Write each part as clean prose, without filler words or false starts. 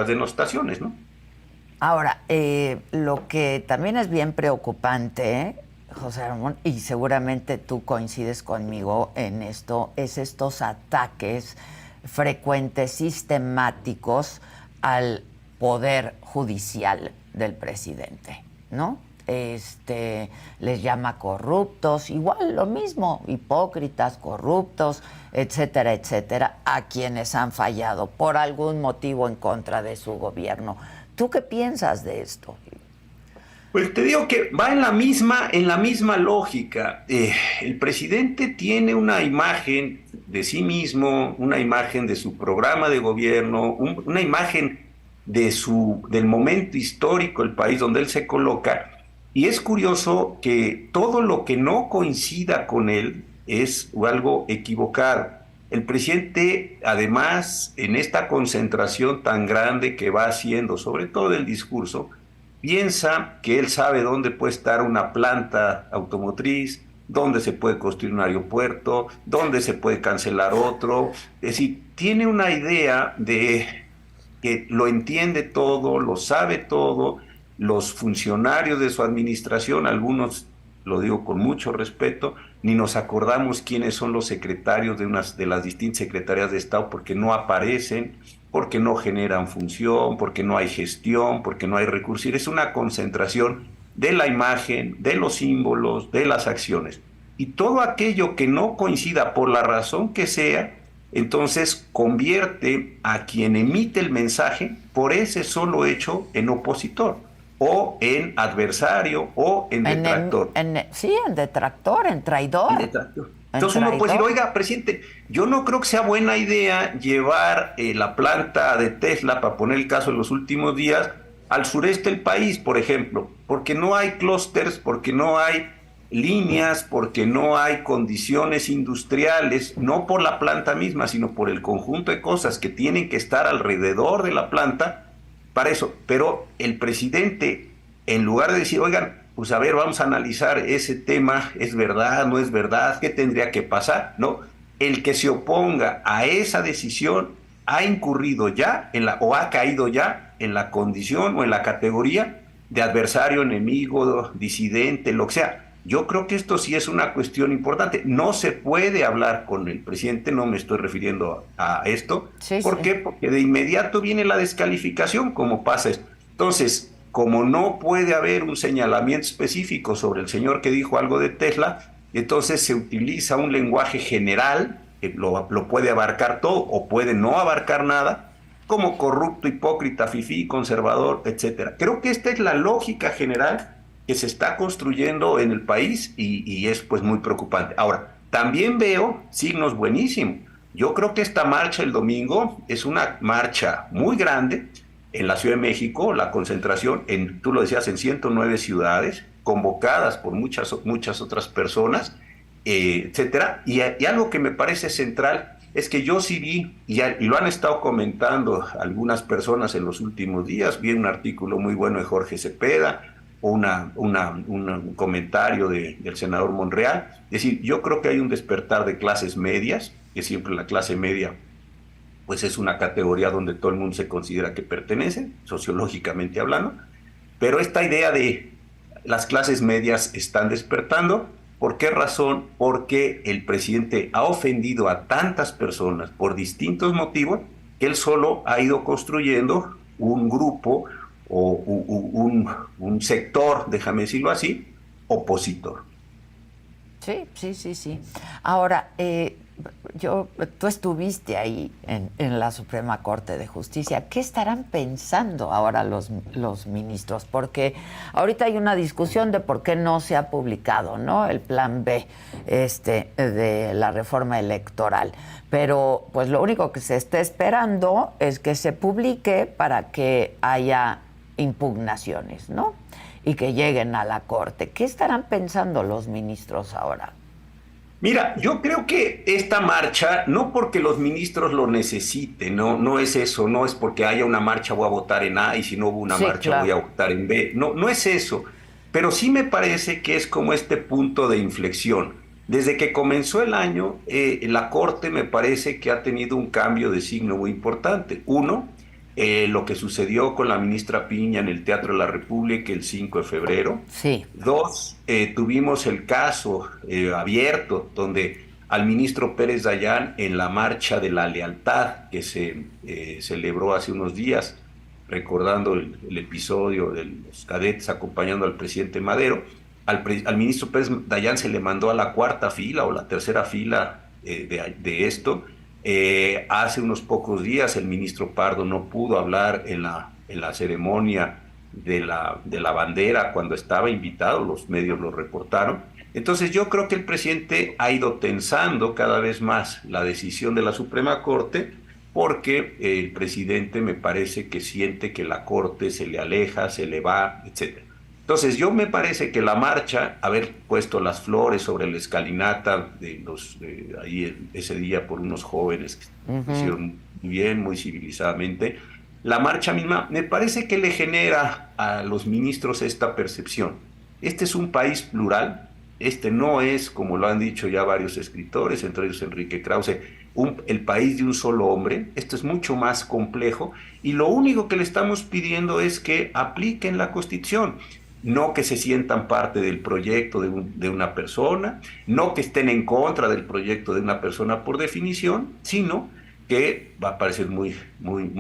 denostaciones, ¿no? Ahora, lo que también es bien preocupante, José Ramón, y seguramente tú coincides conmigo en esto, es estos ataques frecuentes, sistemáticos al poder judicial del presidente, ¿no? Les llama corruptos, igual lo mismo, hipócritas, corruptos, etcétera, etcétera, a quienes han fallado por algún motivo en contra de su gobierno. ¿Tú qué piensas de esto? Pues te digo que va en la misma lógica. El presidente tiene una imagen de sí mismo, una imagen de su programa de gobierno, una imagen del momento histórico, el país donde él se coloca. Y es curioso que todo lo que no coincida con él es algo equivocado. El presidente, además, en esta concentración tan grande que va haciendo, sobre todo el discurso, piensa que él sabe dónde puede estar una planta automotriz, dónde se puede construir un aeropuerto, dónde se puede cancelar otro. Es decir, tiene una idea de que lo entiende todo, lo sabe todo. Los funcionarios de su administración, algunos, lo digo con mucho respeto, ni nos acordamos quiénes son los secretarios de las distintas secretarías de Estado porque no aparecen, porque no generan función, porque no hay gestión, porque no hay recursos. Es una concentración de la imagen, de los símbolos, de las acciones. Y todo aquello que no coincida por la razón que sea, entonces convierte a quien emite el mensaje por ese solo hecho en opositor o en adversario o en detractor. Sí, en detractor, en En traidor. detractor. En Entonces uno puede decir, traidor. oiga, presidente, yo no creo que sea buena idea llevar la planta de Tesla, para poner el caso de los últimos días, al sureste del país, por ejemplo, porque no hay clústeres, porque no hay líneas, porque no hay condiciones industriales, no por la planta misma, sino por el conjunto de cosas que tienen que estar alrededor de la planta para eso. Pero el presidente, en lugar de decir, oigan, pues a ver, vamos a analizar ese tema, ¿es verdad, no es verdad? ¿Qué tendría que pasar? No, el que se oponga a esa decisión ha incurrido ya o ha caído ya en la condición o en la categoría de adversario, enemigo, disidente, lo que sea. Yo creo que esto sí es una cuestión importante. No se puede hablar con el presidente, no me estoy refiriendo a esto. Sí, ¿Por sí. qué? Porque de inmediato viene la descalificación, como pasa esto. Entonces, como no puede haber un señalamiento específico sobre el señor que dijo algo de Tesla, entonces se utiliza un lenguaje general que lo puede abarcar todo o puede no abarcar nada, como corrupto, hipócrita, fifí, conservador, etcétera. Creo que esta es la lógica general que se está construyendo en el país y es pues muy preocupante. Ahora, también veo signos buenísimos. Yo creo que esta marcha el domingo es una marcha muy grande en la Ciudad de México, la concentración, tú lo decías, en 109 ciudades, convocadas por muchas otras personas, etcétera. Y algo que me parece central es que yo sí vi, y lo han estado comentando algunas personas en los últimos días, vi un artículo muy bueno de Jorge Cepeda, o un comentario del senador Monreal. Es decir, yo creo que hay un despertar de clases medias, que siempre la clase media pues es una categoría donde todo el mundo se considera que pertenece, sociológicamente hablando, pero esta idea de las clases medias están despertando. ¿Por qué razón? Porque el presidente ha ofendido a tantas personas por distintos motivos que él solo ha ido construyendo un grupo o un sector, déjame decirlo así, opositor. Sí, sí, sí, sí. Ahora, tú estuviste ahí en la Suprema Corte de Justicia. ¿Qué estarán pensando ahora los ministros? Porque ahorita hay una discusión de por qué no se ha publicado, ¿no? El plan B, de la reforma electoral. Pero, pues, lo único que se está esperando es que se publique para que haya impugnaciones, ¿no? Y que lleguen a la Corte. ¿Qué estarán pensando los ministros ahora? Mira, yo creo que esta marcha, no porque los ministros lo necesiten, no, no es eso, no es porque haya una marcha voy a votar en A y si no hubo una Sí, marcha voy claro. a votar en B, no, no es eso, pero sí me parece que es como este punto de inflexión. Desde que comenzó el año, la Corte me parece que ha tenido un cambio de signo muy importante. Uno, lo que sucedió con la ministra Piña en el Teatro de la República el 5 de febrero. Sí. Dos, tuvimos el caso abierto donde al ministro Pérez Dayán en la Marcha de la Lealtad que se celebró hace unos días, recordando el episodio de los cadetes acompañando al presidente Madero, al ministro Pérez Dayán se le mandó a la cuarta fila o la tercera fila de esto. Hace unos pocos días el ministro Pardo no pudo hablar en la ceremonia de la bandera cuando estaba invitado, los medios lo reportaron. Entonces yo creo que el presidente ha ido tensando cada vez más la decisión de la Suprema Corte porque el presidente me parece que siente que la Corte se le aleja, se le va, etcétera. Entonces, yo me parece que la marcha, haber puesto las flores sobre la escalinata ahí ese día por unos jóvenes que lo hicieron muy bien, muy civilizadamente, la marcha misma me parece que le genera a los ministros esta percepción. Este es un país plural, este no es, como lo han dicho ya varios escritores, entre ellos Enrique Krause, el país de un solo hombre. Esto es mucho más complejo y lo único que le estamos pidiendo es que apliquen la Constitución. No que se sientan parte del proyecto de una persona, no que estén en contra del proyecto de una persona por definición, sino que va a parecer muy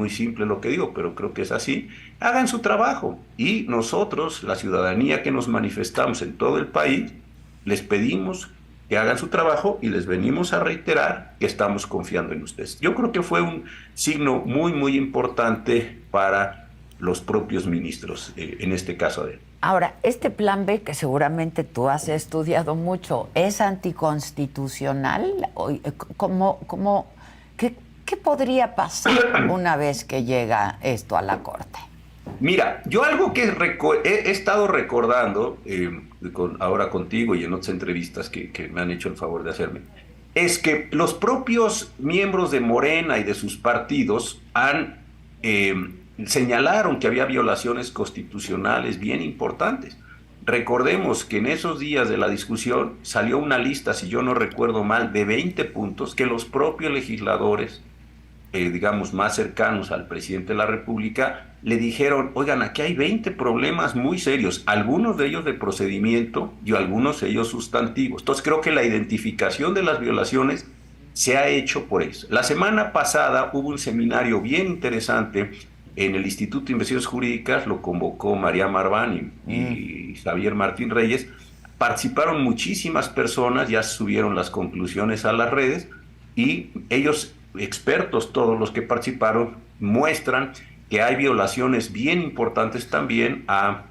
simple lo que digo, pero creo que es así, hagan su trabajo y nosotros, la ciudadanía que nos manifestamos en todo el país, les pedimos que hagan su trabajo y les venimos a reiterar que estamos confiando en ustedes. Yo creo que fue un signo muy importante para los propios ministros, en este caso de él. Ahora, este plan B, que seguramente tú has estudiado mucho, ¿es anticonstitucional? ¿Qué podría pasar una vez que llega esto a la Corte? Mira, yo algo que he estado recordando ahora contigo y en otras entrevistas que me han hecho el favor de hacerme, es que los propios miembros de Morena y de sus partidos señalaron que había violaciones constitucionales bien importantes. Recordemos que en esos días de la discusión salió una lista, si yo no recuerdo mal, de 20 puntos que los propios legisladores, digamos, más cercanos al presidente de la República, le dijeron, oigan, aquí hay 20 problemas muy serios, algunos de ellos de procedimiento y algunos de ellos sustantivos. Entonces creo que la identificación de las violaciones se ha hecho por eso. La semana pasada hubo un seminario bien interesante en el Instituto de Investigaciones Jurídicas, lo convocó María Marván y Javier Martín Reyes. Participaron muchísimas personas, ya subieron las conclusiones a las redes y ellos, expertos todos los que participaron, muestran que hay violaciones bien importantes también a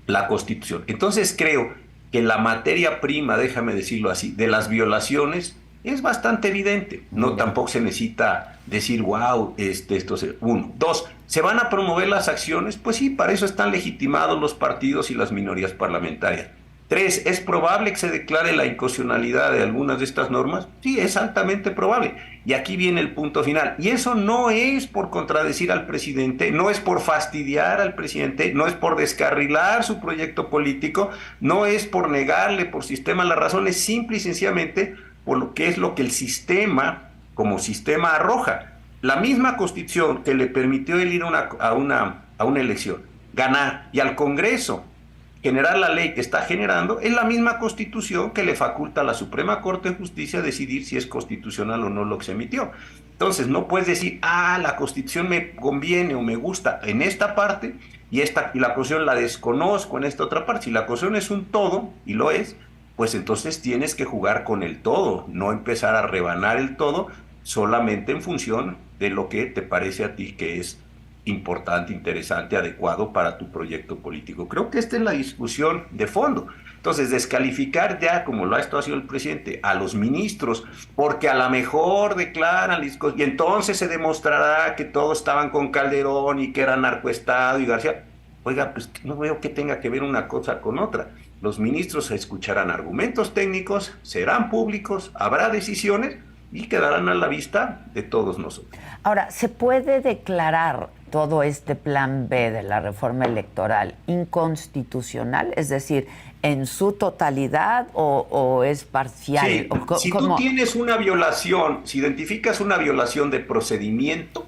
la Constitución. Entonces creo que la materia prima, déjame decirlo así, de las violaciones es bastante evidente. No tampoco se necesita decir, wow, esto es uno. Dos, ¿se van a promover las acciones? Pues sí, para eso están legitimados los partidos y las minorías parlamentarias. Tres, ¿es probable que se declare la inconstitucionalidad de algunas de estas normas? Sí, es altamente probable. Y aquí viene el punto final. Y eso no es por contradecir al presidente, no es por fastidiar al presidente, no es por descarrilar su proyecto político, no es por negarle por sistema la razón, es simple y sencillamente por lo que es lo que el sistema, como sistema, arroja. La misma Constitución que le permitió él ir a una elección, ganar, y al Congreso generar la ley que está generando, es la misma Constitución que le faculta a la Suprema Corte de Justicia decidir si es constitucional o no lo que se emitió. Entonces, no puedes decir, la Constitución me conviene o me gusta en esta parte y la Constitución la desconozco en esta otra parte. Si la Constitución es un todo, y lo es, pues entonces tienes que jugar con el todo, no empezar a rebanar el todo solamente en función de lo que te parece a ti que es importante, interesante, adecuado para tu proyecto político. Creo que esta es la discusión de fondo. Entonces, descalificar ya, como lo ha estado haciendo el presidente, a los ministros, porque a lo mejor declaran, y entonces se demostrará que todos estaban con Calderón y que era narcoestado y García. Oiga, pues no veo que tenga que ver una cosa con otra. Los ministros escucharán argumentos técnicos, serán públicos, habrá decisiones y quedarán a la vista de todos nosotros. Ahora, ¿se puede declarar todo este plan B de la reforma electoral inconstitucional? Es decir, ¿en su totalidad o es parcial? Sí. Si tú tienes una violación, si identificas una violación de procedimiento,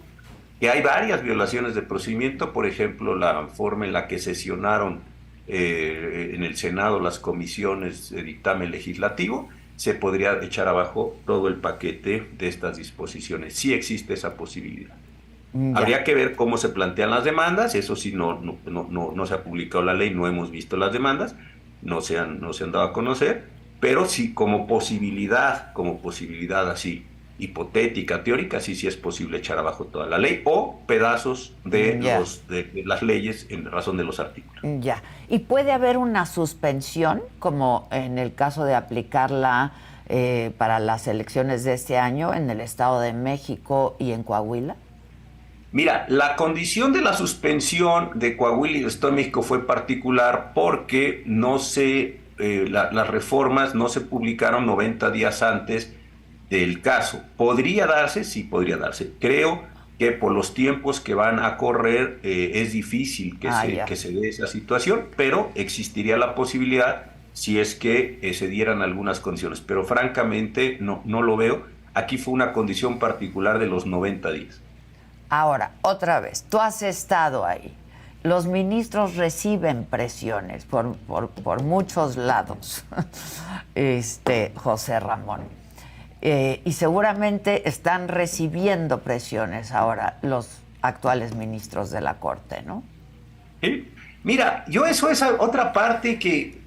que hay varias violaciones de procedimiento, por ejemplo, la forma en la que sesionaron en el Senado las comisiones de dictamen legislativo, se podría echar abajo todo el paquete de estas disposiciones. Sí existe esa posibilidad. Ya. Habría que ver cómo se plantean las demandas, eso sí, no se ha publicado la ley, no hemos visto las demandas, no se han dado a conocer, pero sí como posibilidad así, hipotética, teórica, sí es posible echar abajo toda la ley o pedazos Ya. de las leyes en razón de los artículos. Ya. ¿Y puede haber una suspensión, como en el caso de aplicarla para las elecciones de este año en el Estado de México y en Coahuila? Mira, la condición de la suspensión de Coahuila y del Estado de México fue particular porque las reformas no se publicaron 90 días antes del caso. ¿Podría darse? Sí, podría darse. Creo que por los tiempos que van a correr es difícil que Ah, se, ya. que se dé esa situación, pero existiría la posibilidad si es que se dieran algunas condiciones. Pero francamente no lo veo. Aquí fue una condición particular de los 90 días. Ahora, otra vez, tú has estado ahí. Los ministros reciben presiones por muchos lados, José Ramón. Y seguramente están recibiendo presiones ahora los actuales ministros de la Corte, ¿no? ¿Sí? Mira, eso es otra parte que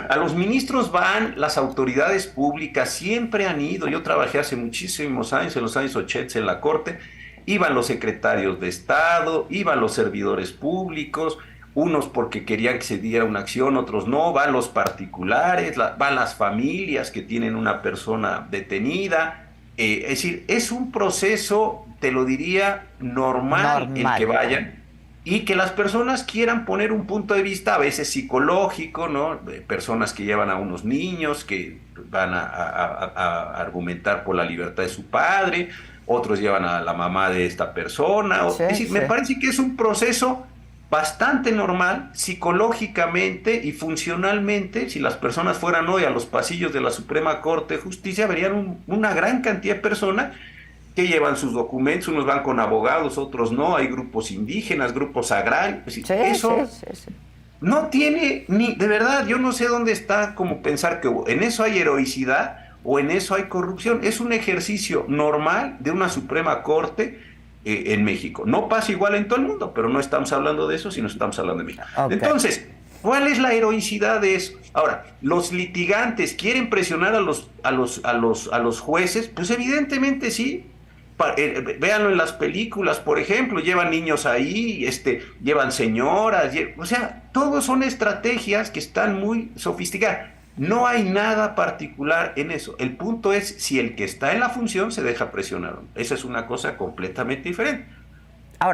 a los ministros van las autoridades públicas, siempre han ido. Yo trabajé hace muchísimos años, en los años 80 en la Corte, iban los secretarios de Estado, iban los servidores públicos, unos porque querían que se diera una acción, otros no, van los particulares, van las familias que tienen una persona detenida. Es decir, es un proceso, te lo diría, normal el que Normal. vayan y que las personas quieran poner un punto de vista a veces psicológico, ¿no? De personas que llevan a unos niños, que van a argumentar por la libertad de su padre, otros llevan a la mamá de esta persona. Es Sí, decir, sí. me parece que es un proceso bastante normal psicológicamente y funcionalmente. Si las personas fueran hoy a los pasillos de la Suprema Corte de Justicia, verían una gran cantidad de personas que llevan sus documentos, unos van con abogados, otros no, hay grupos indígenas, grupos agrarios. Es decir, Sí, sí, eso sí, sí. no tiene ni, de verdad, yo no sé dónde está como pensar que en eso hay heroicidad o en eso hay corrupción. Es un ejercicio normal de una Suprema Corte en México. No pasa igual en todo el mundo, pero no estamos hablando de eso, sino estamos hablando de México. Ok. Entonces, ¿cuál es la heroicidad de eso? Ahora, los litigantes quieren presionar a los jueces, pues evidentemente sí. Véanlo en las películas, por ejemplo, llevan niños ahí, llevan señoras, o sea, todos son estrategias que están muy sofisticadas. No hay nada particular en eso. El punto es si el que está en la función se deja presionar. Esa es una cosa completamente diferente.